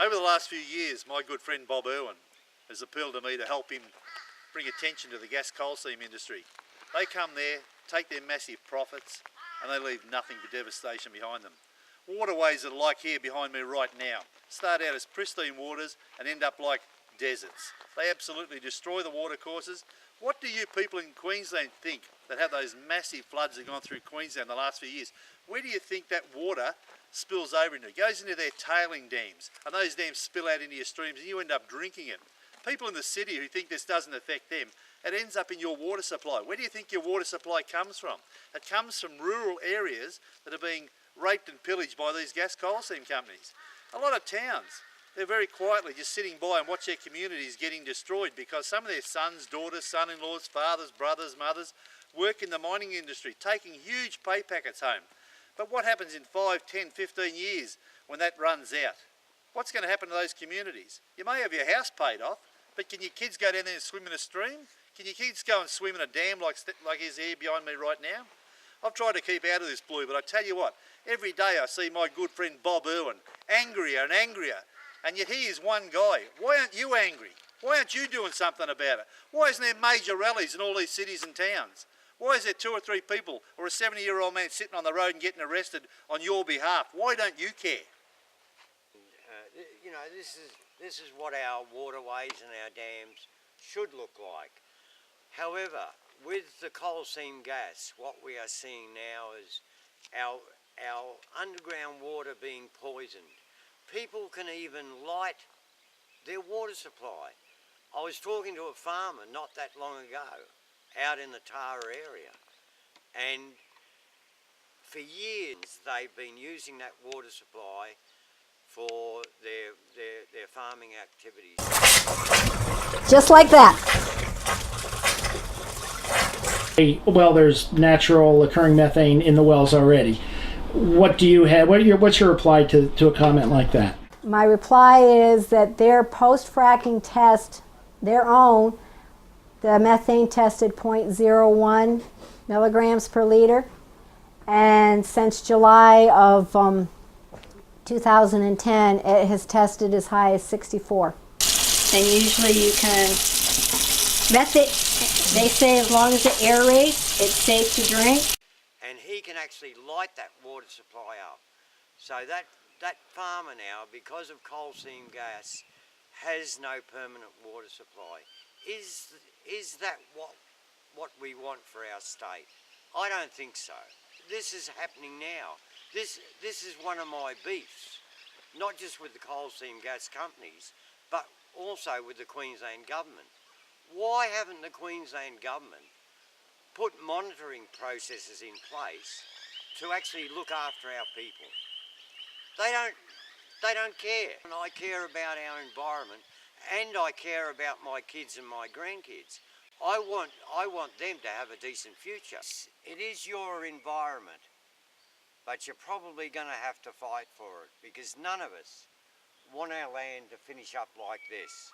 Over the last few years, my good friend Bob Irwin has appealed to me to help him bring attention to the gas coal seam industry. They come there, take their massive profits, and they leave nothing but devastation behind them. Waterways that are like here behind me right now start out as pristine waters and end up like deserts. They absolutely destroy the watercourses. What do you people in Queensland think that have those massive floods that have gone through Queensland in the last few years? Where do you think that water spills over into? It goes into their tailing dams, and those dams spill out into your streams and you end up drinking it. People in the city who think this doesn't affect them, it ends up in your water supply. Where do you think your water supply comes from? It comes from rural areas that are being raped and pillaged by these gas coal seam companies. A lot of towns, they're very quietly just sitting by and watch their communities getting destroyed because some of their sons, daughters, son-in-laws, fathers, brothers, mothers work in the mining industry, taking huge pay packets home. But what happens in 5, 10, 15 years when that runs out? What's going to happen to those communities? You may have your house paid off, but can your kids go down there and swim in a stream? Can your kids go and swim in a dam like is here behind me right now? I've tried to keep out of this, Blue, but I tell you what, every day I see my good friend Bob Irwin angrier and angrier, and yet he is one guy. Why aren't you angry? Why aren't you doing something about it? Why isn't there major rallies in all these cities and towns? Why is there 2 or 3 people or a 70-year-old man sitting on the road and getting arrested on your behalf? Why don't you care? You know, this is what our waterways and our dams should look like. However, with the coal seam gas, what we are seeing now is our underground water being poisoned. People can even light their water supply. I was talking to a farmer not that long ago out in the Tara area, and for years they've been using that water supply for their farming activities. Just like that. Well, there's natural occurring methane in the wells already. What do you have? What's your reply to a comment like that? My reply is that their post-fracking test, their own, the methane tested 0.01 milligrams per liter, and since July of 2010, it has tested as high as 64. And usually you can, they say as long as it aerates, it's safe to drink. And he can actually light that water supply up. So that farmer now, because of coal seam gas, has no permanent water supply. Is that what we want for our state? I don't think so. This is happening now. This is one of my beefs, not just with the coal seam gas companies, but also with the Queensland government. Why haven't the Queensland government put monitoring processes in place to actually look after our people? They don't care. And I care about our environment, and I care about my kids and my grandkids. I want them to have a decent future. It is your environment, but you're probably going to have to fight for it because none of us want our land to finish up like this.